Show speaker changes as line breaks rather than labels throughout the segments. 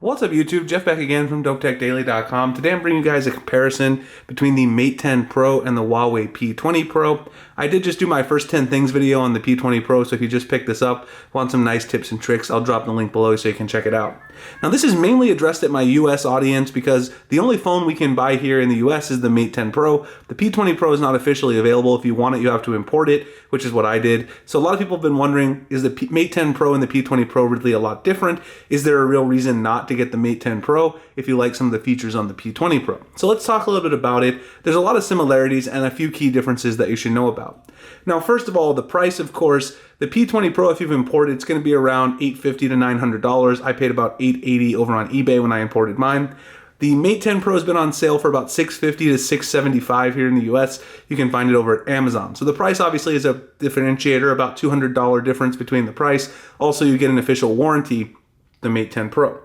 What's up YouTube, Jeff back again from DopeTechDaily.com. Today I'm bringing you guys a comparison between the Mate 10 Pro and the Huawei P20 Pro. I did just do my first 10 things video on the P20 Pro, so if you just picked this up, want some nice tips and tricks, I'll drop the link below so you can check it out. Now this is mainly addressed at my US audience because the only phone we can buy here in the US is the Mate 10 Pro. The P20 Pro is not officially available. If you want it, you have to import it, which is what I did. So a lot of people have been wondering, is the Mate 10 Pro and the P20 Pro really a lot different? Is there a real reason not to get the Mate 10 Pro if you like some of the features on the P20 Pro? So let's talk a little bit about it. There's a lot of similarities and a few key differences that you should know about. Now, first of all, the price, of course, the P20 Pro, if you've imported, it's going to be around $850 to $900. I paid about $880 over on eBay when I imported mine. The Mate 10 Pro has been on sale for about $650 to $675 here in the US. You can find it over at Amazon. So the price obviously is a differentiator, about $200 difference between the price. Also, you get an official warranty, the Mate 10 Pro.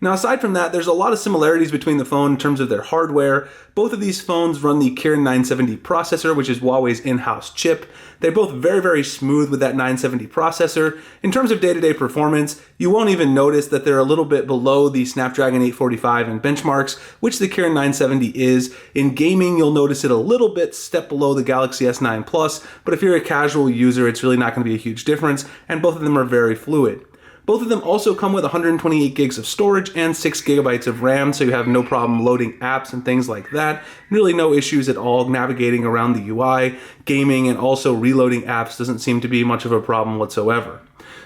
Now, aside from that, there's a lot of similarities between the phone in terms of their hardware. Both of these phones run the Kirin 970 processor, which is Huawei's in-house chip. They're both very, very smooth with that 970 processor. In terms of day-to-day performance, you won't even notice that they're a little bit below the Snapdragon 845 and benchmarks, which the Kirin 970 is. In gaming, you'll notice it a little bit step below the Galaxy S9 Plus, but if you're a casual user, it's really not going to be a huge difference, and both of them are very fluid. Both of them also come with 128 gigs of storage and 6 gigabytes of RAM, so you have no problem loading apps and things like that. Really no issues at all navigating around the UI. Gaming and also reloading apps doesn't seem to be much of a problem whatsoever.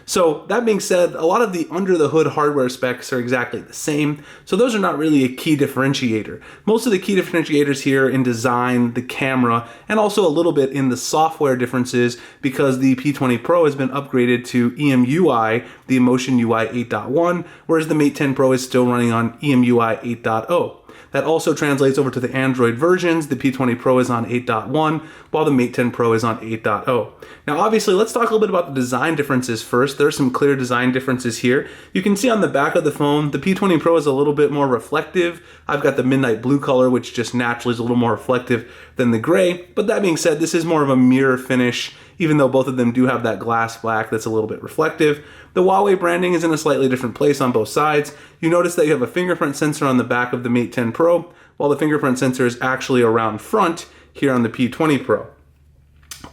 So that being said, a lot of the under-the-hood hardware specs are exactly the same, so those are not really a key differentiator. Most of the key differentiators here in design, the camera, and also a little bit in the software differences because the P20 Pro has been upgraded to EMUI, the Emotion UI 8.1, whereas the Mate 10 Pro is still running on EMUI 8.0. That also translates over to the Android versions. The P20 Pro is on 8.1, while the Mate 10 Pro is on 8.0. Now, obviously, let's talk a little bit about the design differences first. There are some clear design differences here. You can see on the back of the phone, the P20 Pro is a little bit more reflective. I've got the midnight blue color, which just naturally is a little more reflective than the gray. But that being said, this is more of a mirror finish, even though both of them do have that glass black that's a little bit reflective. The Huawei branding is in a slightly different place on both sides. You notice that you have a fingerprint sensor on the back of the Mate 10 Pro, while the fingerprint sensor is actually around front here on the P20 Pro.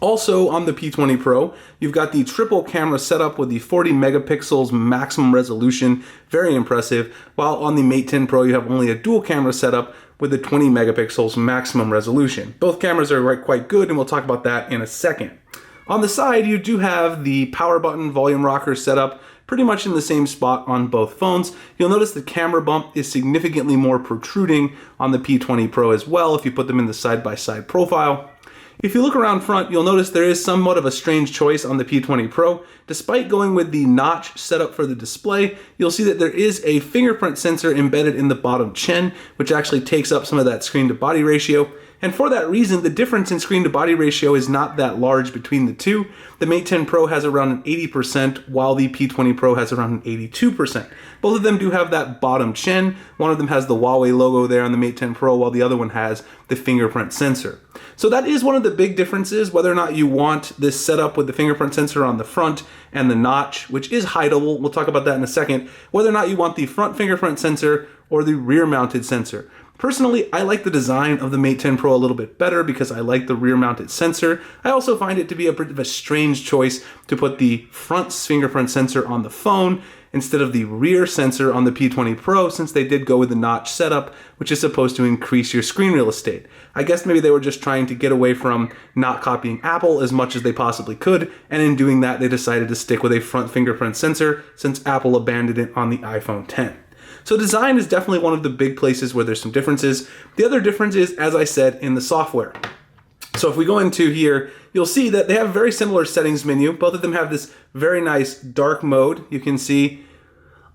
Also on the P20 Pro, you've got the triple camera setup with the 40 megapixels maximum resolution, very impressive, while on the Mate 10 Pro you have only a dual camera setup with the 20 megapixels maximum resolution. Both cameras are quite good, and we'll talk about that in a second. On the side, you do have the power button volume rocker setup pretty much in the same spot on both phones. You'll notice the camera bump is significantly more protruding on the P20 Pro as well if you put them in the side-by-side profile. If you look around front, you'll notice there is somewhat of a strange choice on the P20 Pro. Despite going with the notch setup for the display, you'll see that there is a fingerprint sensor embedded in the bottom chin, which actually takes up some of that screen-to-body ratio. And for that reason, the difference in screen-to-body ratio is not that large between the two. The Mate 10 Pro has around an 80%, while the P20 Pro has around an 82%. Both of them do have that bottom chin. One of them has the Huawei logo there on the Mate 10 Pro, while the other one has the fingerprint sensor. So that is one of the big differences, whether or not you want this setup with the fingerprint sensor on the front and the notch, which is hideable. We'll talk about that in a second. Whether or not you want the front fingerprint sensor or the rear-mounted sensor. Personally, I like the design of the Mate 10 Pro a little bit better because I like the rear-mounted sensor. I also find it to be a bit of a strange choice to put the front fingerprint sensor on the phone instead of the rear sensor on the P20 Pro, since they did go with the notch setup, which is supposed to increase your screen real estate. I guess maybe they were just trying to get away from not copying Apple as much as they possibly could, and in doing that, they decided to stick with a front fingerprint sensor since Apple abandoned it on the iPhone X. So design is definitely one of the big places where there's some differences. The other difference is, as I said, in the software. So if we go into here, you'll see that they have a very similar settings menu. Both of them have this very nice dark mode you can see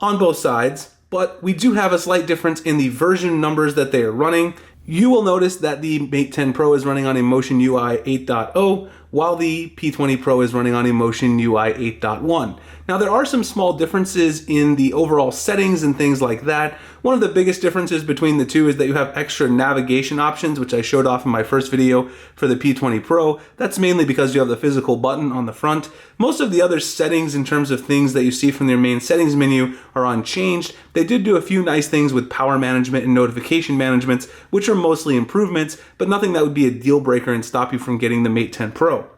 on both sides, but we do have a slight difference in the version numbers that they are running. You will notice that the Mate 10 Pro is running on Emotion UI 8.0, while the P20 Pro is running on Emotion UI 8.1. Now there are some small differences in the overall settings and things like that. One of the biggest differences between the two is that you have extra navigation options, which I showed off in my first video for the P20 Pro. That's mainly because you have the physical button on the front. Most of the other settings in terms of things that you see from their main settings menu are unchanged. They did do a few nice things with power management and notification managements, which are mostly improvements, but nothing that would be a deal breaker and stop you from getting the Mate 10 Pro.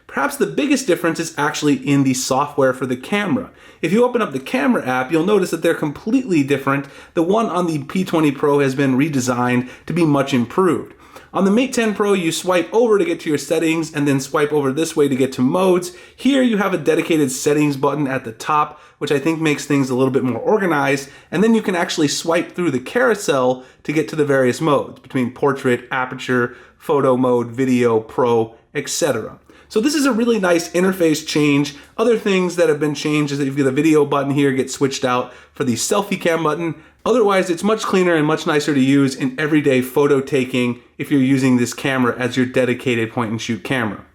Perhaps the biggest difference is actually in the software for the camera. If you open up the camera app, you'll notice that they're completely different. The one on the P20 Pro has been redesigned to be much improved. On the Mate 10 Pro, you swipe over to get to your settings and then swipe over this way to get to modes. Here you have a dedicated settings button at the top, which I think makes things a little bit more organized. And then you can actually swipe through the carousel to get to the various modes between portrait, aperture, photo mode, video, pro, etc. So this is a really nice interface change. Other things that have been changed is that you've got a video button here gets switched out for the selfie cam button. Otherwise, it's much cleaner and much nicer to use in everyday photo taking if you're using this camera as your dedicated point and shoot camera.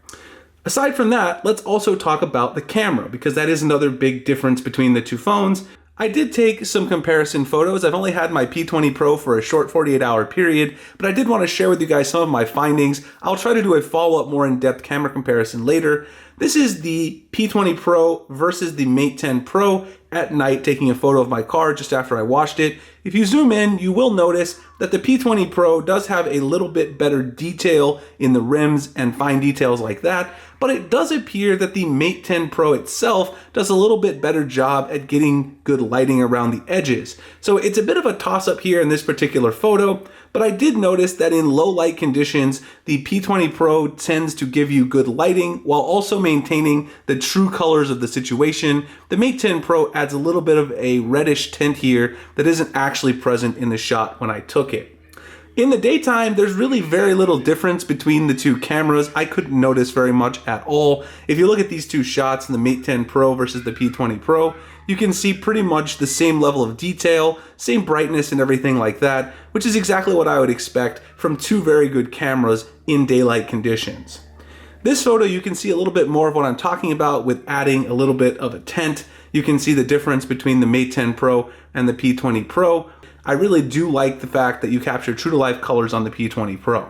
Aside from that, let's also talk about the camera, because that is another big difference between the two phones. I did take some comparison photos. I've only had my P20 Pro for a short 48-hour period, but I did want to share with you guys some of my findings. I'll try to do a follow-up more in-depth camera comparison later. This is the P20 Pro versus the Mate 10 Pro at night, taking a photo of my car just after I washed it. If you zoom in, you will notice that the P20 Pro does have a little bit better detail in the rims and fine details like that, but it does appear that the Mate 10 Pro itself does a little bit better job at getting good lighting around the edges. So it's a bit of a toss-up here in this particular photo, but I did notice that in low light conditions, the P20 Pro tends to give you good lighting while also maintaining the true colors of the situation. The Mate 10 Pro adds a little bit of a reddish tint here that isn't actually present in the shot when I took it. In the daytime, there's really very little difference between the two cameras. I couldn't notice very much at all. If you look at these two shots in the Mate 10 Pro versus the P20 Pro, you can see pretty much the same level of detail, same brightness and everything like that, which is exactly what I would expect from two very good cameras in daylight conditions. This photo, you can see a little bit more of what I'm talking about with adding a little bit of a tint. You can see the difference between the Mate 10 Pro and the P20 Pro. I really do like the fact that you capture true to life colors on the P20 Pro.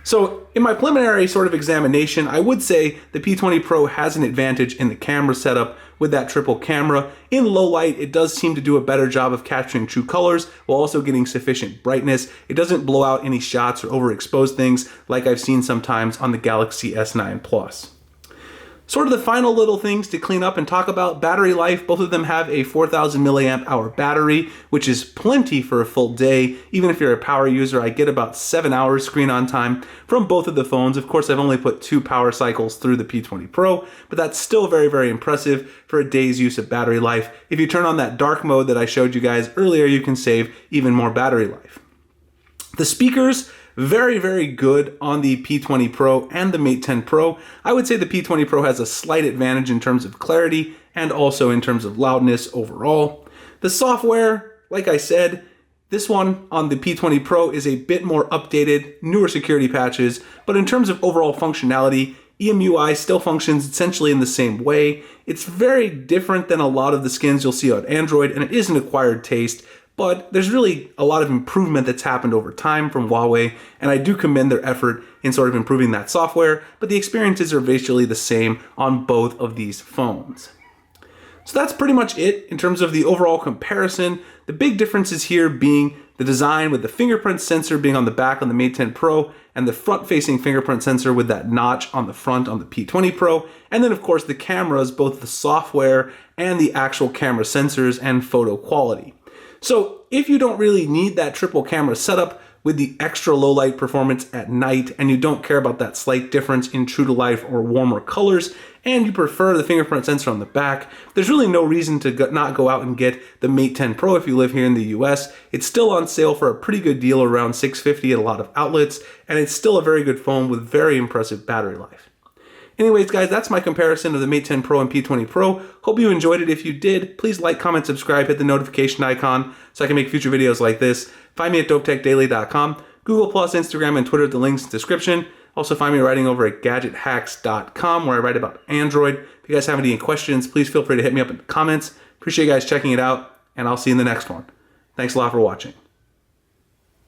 So in my preliminary sort of examination, I would say the P20 Pro has an advantage in the camera setup with that triple camera. In low light, it does seem to do a better job of capturing true colors while also getting sufficient brightness. It doesn't blow out any shots or overexpose things like I've seen sometimes on the Galaxy S9 Plus. Sort of the final little things to clean up and talk about: battery life. Both of them have a 4,000 milliamp hour battery, which is plenty for a full day. Even if you're a power user, I get about 7 hours screen on time from both of the phones. Of course, I've only put 2 power cycles through the P20 Pro, but that's still very, very impressive for a day's use of battery life. If you turn on that dark mode that I showed you guys earlier, you can save even more battery life. The speakers, very, very good on the P20 Pro and the Mate 10 Pro. I would say the P20 Pro has a slight advantage in terms of clarity and also in terms of loudness overall. The software, like I said, this one on the P20 Pro is a bit more updated, newer security patches, but in terms of overall functionality, EMUI still functions essentially in the same way. It's very different than a lot of the skins you'll see on Android, and it is an acquired taste. But there's really a lot of improvement that's happened over time from Huawei, and I do commend their effort in sort of improving that software, but the experiences are virtually the same on both of these phones. So that's pretty much it in terms of the overall comparison. The big differences here being the design with the fingerprint sensor being on the back on the Mate 10 Pro and the front-facing fingerprint sensor with that notch on the front on the P20 Pro, and then of course the cameras, both the software and the actual camera sensors and photo quality. So if you don't really need that triple camera setup with the extra low light performance at night, and you don't care about that slight difference in true to life or warmer colors, and you prefer the fingerprint sensor on the back, there's really no reason to not go out and get the Mate 10 Pro if you live here in the US. It's still on sale for a pretty good deal, around $650 at a lot of outlets, and it's still a very good phone with very impressive battery life. Anyways, guys, that's my comparison of the Mate 10 Pro and P20 Pro. Hope you enjoyed it. If you did, please like, comment, subscribe, hit the notification icon so I can make future videos like this. Find me at dopetechdaily.com, Google+, Instagram, and Twitter, the links in the description. Also find me writing over at gadgethacks.com where I write about Android. If you guys have any questions, please feel free to hit me up in the comments. Appreciate you guys checking it out, and I'll see you in the next one. Thanks a lot for watching.